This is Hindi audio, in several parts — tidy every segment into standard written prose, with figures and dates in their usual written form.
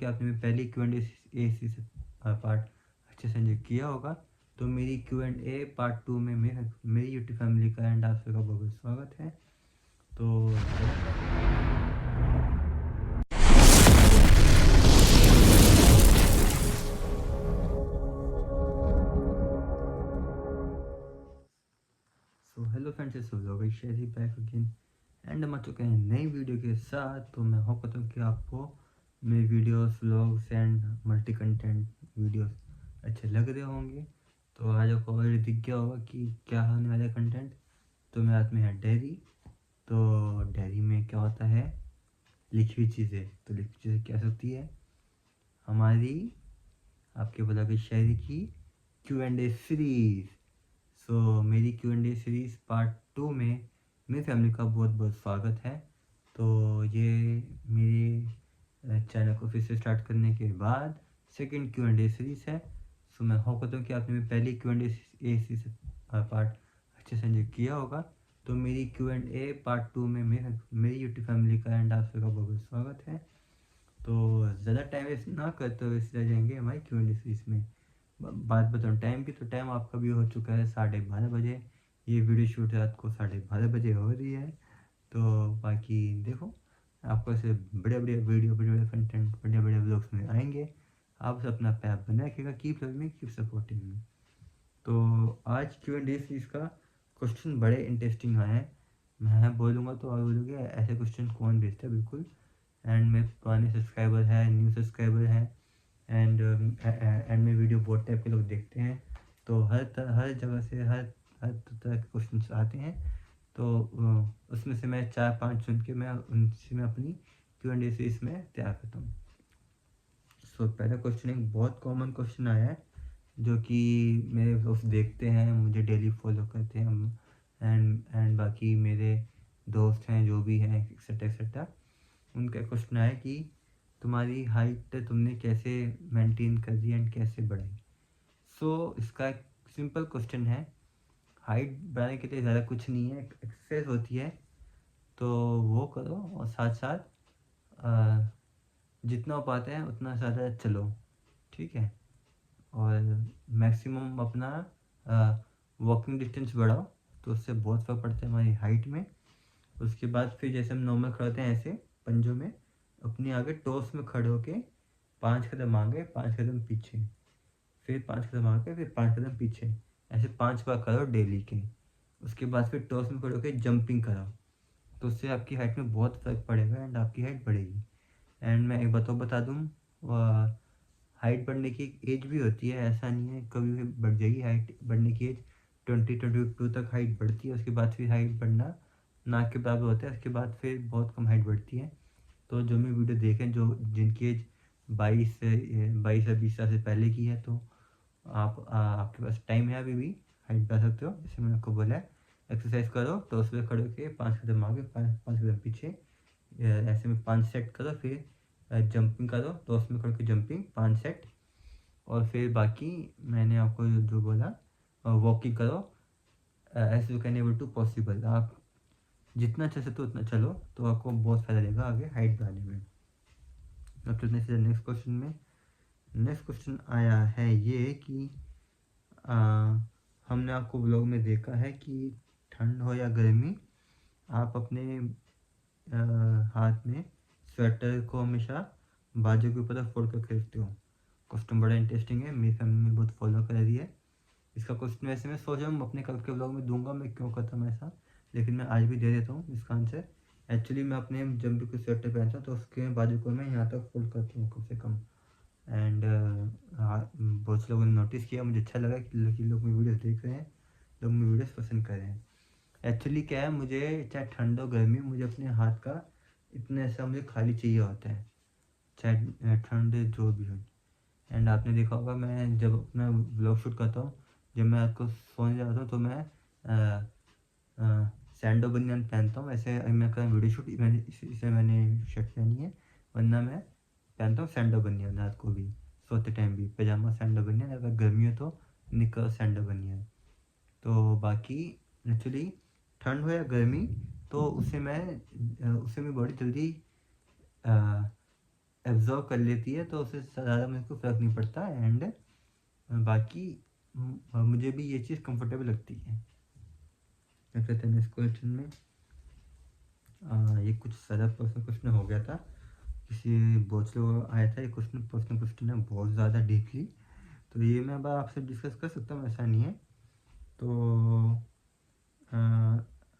कि आपने पहले Q&A से पार्ट अच्छे से किया होगा, तो मेरी Q&A पार्ट 2 में मेरी यूट्यूब फैमिली का एंड आप सबका बहुत बहुत स्वागत है। तो हेलो फ्रेंड्स, इस vlog share back again and हम आ चुके हैं नई वीडियो के साथ। तो मैं होप करता हूँ कि आपको मेरी videos vlogs and multi content videos अच्छे लग रहे होंगे। तो आज आपको ऑलरेडी दिख गया होगा कि क्या होने वाला है कंटेंट। तो मेरे हाथ में है डायरी। तो डायरी में क्या होता है, लिखी हुई चीज़ें। तो लिखी हुई चीज़ें क्या होती है, हमारी आपके बोला कि शायरी की Q&A सीरीज़। सो मेरी Q&A सीरीज़ पार्ट 2 में मेरी फैमिली का बहुत बहुत स्वागत है। तो ये मेरे चैनल को फिर से स्टार्ट करने के बाद सेकंड Q&A सीरीज़ है। सो मैं होप करता हूँ कि आपने पहली Q&A सीरीज़ पार्ट अच्छे से किया होगा। तो मेरी Q&A पार्ट 2 में मेरी यूट्यूब फैमिली का एंड आप सबका बहुत बहुत स्वागत है। तो ज़्यादा टाइम वेस्ट ना करते हुए रह जाएंगे हमारी Q&A सीरीज़ में। बात बताऊँ टाइम की, तो टाइम आपका भी हो चुका है 12:30 बजे। ये वीडियो शूट रात को 12:30 बजे हो रही है। तो बाकी देखो, आपको ऐसे बड़े बड़े वीडियो, बड़े बड़े कंटेंट, बड़े बड़े व्लॉग्स में आएंगे। आप बस अपना पैर बना रखिएगा, keep loving, keep supporting me. तो आज Q&A सीरीज का क्वेश्चन बड़े इंटरेस्टिंग आए हैं। मैं बोलूँगा तो और बोलोगे ऐसे क्वेश्चन कौन भेजता है, बिल्कुल। एंड मेरे पुराने सब्सक्राइबर हैं, न्यू सब्सक्राइबर हैं, एंड में वीडियो बहुत टाइप के लोग देखते हैं। तो हर जगह से हर तरह के क्वेश्चन आते हैं। तो उसमें से मैं 4-5 चुन के मैं उनसे मैं अपनी Q&A सीरीज में तैयार करता हूँ। सो पहला क्वेश्चन एक बहुत कॉमन क्वेश्चन आया है, जो कि मेरे दोस्त देखते हैं, मुझे डेली फॉलो करते हैं हम, एंड बाकी मेरे दोस्त हैं जो भी हैं, एक्सेट्रा एक्सेट्रा। उनका क्वेश्चन आया कि तुम्हारी हाइट तुमने कैसे मेंटेन कर दी एंड कैसे बढ़ाई। सो इसका एक सिंपल क्वेश्चन है, हाइट बढ़ाने के लिए ज़्यादा कुछ नहीं है, एक्सरसाइज होती है। तो वो करो और साथ साथ जितना हो पाते हैं उतना ज़्यादा चलो, ठीक है। और मैक्सिमम अपना वॉकिंग डिस्टेंस बढ़ाओ, तो उससे बहुत फ़र्क पड़ता है हमारी हाइट में। उसके बाद फिर जैसे हम नॉर्मल खड़े होते हैं ऐसे पंजों में अपनी आगे टोस में खड़े होके 5 कदम आगे 5 कदम पीछे, फिर 5 कदम आगे फिर 5 कदम पीछे, ऐसे 5 बार करो डेली के। उसके बाद फिर टॉस में खड़े होकर जंपिंग करो। तो उससे आपकी हाइट में बहुत फ़र्क पड़ेगा एंड आपकी हाइट बढ़ेगी। एंड मैं एक बात और बता दूँ, हाइट बढ़ने की एक एज भी होती है, ऐसा नहीं है कभी भी बढ़ जाएगी हाइट। बढ़ने की एज 20-22 तक हाइट बढ़ती है। उसके बाद फिर हाइट बढ़ना ना के बराबर होता है, उसके बाद फिर बहुत कम हाइट बढ़ती है। तो जो मैं वीडियो देखें, जो जिनकी एज 22 या 20 साल से पहले की है, तो आपके पास टाइम है अभी भी, हाइट बढ़ा सकते हो। जैसे मैंने आपको बोला है, एक्सरसाइज करो तो उसमें खड़े होके 5 कदम आगे 5 कदम पीछे, ऐसे में 5 सेट करो। फिर जंपिंग करो तो उसमें खड़े होकर जंपिंग 5 सेट। और फिर बाकी मैंने आपको जो बोला, वॉकिंग करो as you can able to possible. आप जितना चल सकते हो उतना चलो, तो आपको बहुत फ़ायदा देगा आगे हाइट बढ़ाने में। अब चलते हैं नेक्स्ट क्वेश्चन में। नेक्स्ट क्वेश्चन आया है ये कि आ, हमने आपको ब्लॉग में देखा है कि ठंड हो या गर्मी, आप अपने हाथ में स्वेटर को हमेशा बाजू के ऊपर फोल्ड कर खरीदते हो। क्वेश्चन बड़ा इंटरेस्टिंग है, मेरी फैमिली में बहुत फॉलो कर रही है इसका क्वेश्चन। वैसे मैं सोच रहा हूँ अपने कल के ब्लॉग में दूंगा, मैं क्यों करता हूँ ऐसा, लेकिन मैं आज भी दे देता हूँ इसका आंसर। एक्चुअली मैं अपने जब भी कोई स्वेटर पहनता हूँ तो उसके बाजू को मैं यहाँ तक फोल्ड करता हूँ कम से कम। एंड बहुत से लोगों ने नोटिस किया, मुझे अच्छा लगा कि लोग मेरी वीडियोस देख रहे हैं, लोग मेरी वीडियोस पसंद कर रहे हैं। एक्चुअली क्या है, मुझे चाहे ठंड हो गर्मी, मुझे अपने हाथ का इतना ऐसा मुझे खाली चाहिए होता है, चाहे ठंड जो भी हो। एंड आपने देखा होगा, मैं जब अपना व्लॉग शूट करता हूँ, जब मैं रात को सोने जाता हूँ तो मैं सैंडो बनियान पहनता हूँ। ऐसे मैं कर वीडियो शूट, मैंने इसे मैंने शर्ट पहनी है, वरना मैं पहनता हूँ सैंडो बनियान रात को भी, सोते टाइम भी पैजामा सैंडो बनियान, अगर गर्मी हो तो निकर सैंडो बनियान। तो बाकी एक्चुअली ठंड हो या गर्मी, तो उससे मेरी बॉडी जल्दी एब्जॉर्व कर लेती है, तो उससे ज़्यादा मेरे को फ़र्क नहीं पड़ता। एंड बाकी मुझे भी ये चीज़ कंफर्टेबल लगती है। क्या कहते हैं, इस क्वेश्चन में ये कुछ ज़्यादा पर्सनल क्वेश्चन हो गया था, किसी बहुत लोग आया था ये क्वेश्चन, पर्सनल क्वेश्चन है बहुत ज़्यादा डीपली, तो ये मैं अब आपसे डिस्कस कर सकता हूँ, ऐसा नहीं है। तो अ,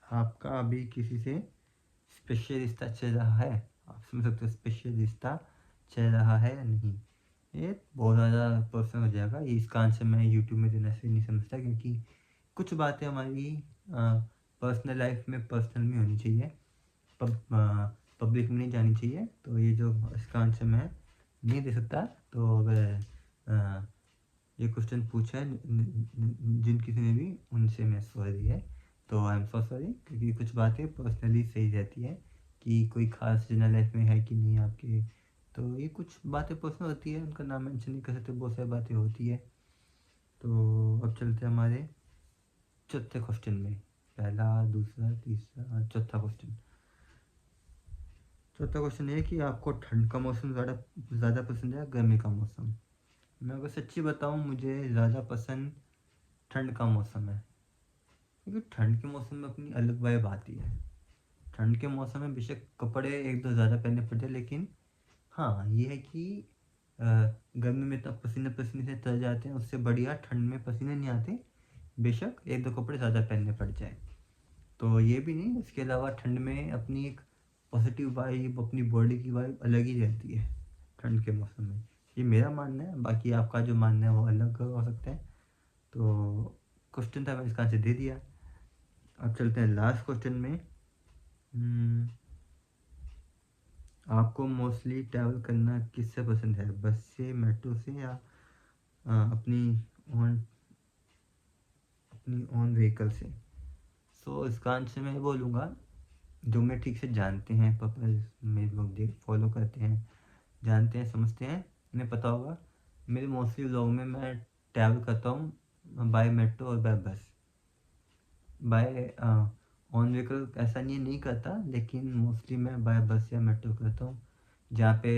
आपका अभी किसी से स्पेशल रिश्ता चल रहा है? आप समझ सकते हो स्पेशल रिश्ता चल रहा है या नहीं। ये बहुत ज़्यादा पर्सनल हो जाएगा, ये इसका आंसर मैं यूट्यूब में देना से नहीं समझता, क्योंकि कुछ बातें हमारी पर्सनल लाइफ में पर्सनल में होनी चाहिए, पब्लिक में नहीं जानी चाहिए। तो ये जो इसका आंसर मैं नहीं दे सकता। तो अगर ये क्वेश्चन पूछा है जिन किसी ने भी, उनसे मैं सॉरी है। तो आई एम सो सॉरी, क्योंकि कुछ बातें पर्सनली सही रहती है कि कोई खास जनरल लाइफ में है कि नहीं आपके, तो ये कुछ बातें पर्सनल होती है, उनका नाम मेंशन नहीं कर सकते, बहुत सारी बातें होती है। तो अब चलते हैं हमारे चौथे क्वेश्चन में, पहला, दूसरा, तीसरा, चौथा क्वेश्चन। चौथा क्वेश्चन ये है कि आपको ठंड का मौसम ज़्यादा पसंद है, गर्मी का मौसम? मैं अगर सच्ची बताऊँ, मुझे ज़्यादा पसंद ठंड का मौसम है, क्योंकि ठंड के मौसम में अपनी अलग वाइब आती है। ठंड के मौसम में बेशक कपड़े एक दो ज़्यादा पहनने पड़ते हैं, लेकिन हाँ ये है कि गर्मी में तो पसीने पसीने से तर जाते हैं, उससे बढ़िया ठंड में पसीने नहीं आते, बेशक एक दो कपड़े ज़्यादा पहनने पड़ जाए। तो ये भी नहीं, इसके अलावा ठंड में अपनी एक पॉजिटिव वाइब, अपनी बॉडी की वाइब अलग ही रहती है ठंड के मौसम में। ये मेरा मानना है, बाकी आपका जो मानना है वो अलग हो सकता है। तो क्वेश्चन था, मैं इसका आंसर दे दिया। अब चलते हैं लास्ट क्वेश्चन में। आपको मोस्टली ट्रैवल करना किससे पसंद है, बस से, मेट्रो से, या अपनी ओन व्हीकल से? सो इसका आंसर मैं बोलूँगा, जो मैं ठीक से जानते हैं, पापा मेरे लोग देख फॉलो करते हैं, जानते हैं, समझते हैं, उन्हें पता होगा। मेरे मोस्टली व्लॉग में मैं ट्रैवल करता हूँ बाय मेट्रो और बाय बस। बाय ऑन व्हीकल ऐसा नहीं करता, लेकिन मोस्टली मैं बाय बस या मेट्रो करता हूँ। जहाँ पे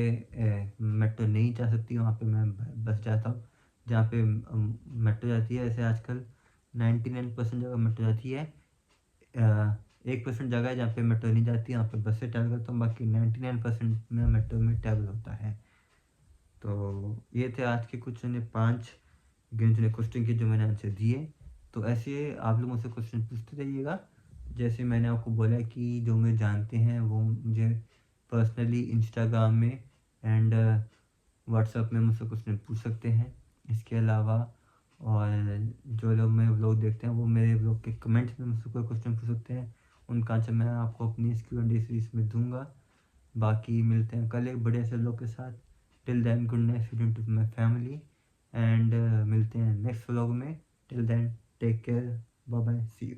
मेट्रो नहीं जा सकती वहाँ पे मैं बस जाता हूँ। जहाँ पे मेट्रो जाती है, ऐसे आजकल 99% जगह मेट्रो जाती है, 1% जगह है जहाँ पे मेट्रो नहीं जाती, यहाँ पे बस से ट्रैवल करता हूँ, बाकी 99% में मेट्रो में ट्रैवल होता है। तो ये थे आज के कुछ ने 5 गिने चुने क्वेश्चन के जो मैंने आंसर दिए। तो ऐसे आप लोग मुझसे क्वेश्चन पूछते रहिएगा। जैसे मैंने आपको बोला कि जो मुझे जानते हैं वो मुझे पर्सनली इंस्टाग्राम में एंड व्हाट्सएप में मुझसे क्वेश्चन पूछ सकते हैं। इसके अलावा और जो लोग मेरे व्लॉग देखते हैं वो मेरे व्लॉग के कमेंट्स में मुझसे कोई क्वेश्चन पूछ सकते हैं, उनका आंसर मैं आपको अपनी इस Q&A सीरीज में दूंगा। बाकी मिलते हैं कल एक बड़े से व्लॉग के साथ। Till then, good night student to my family, and मिलते हैं नेक्स्ट व्लॉग में। Till then, take care, bye bye, see you.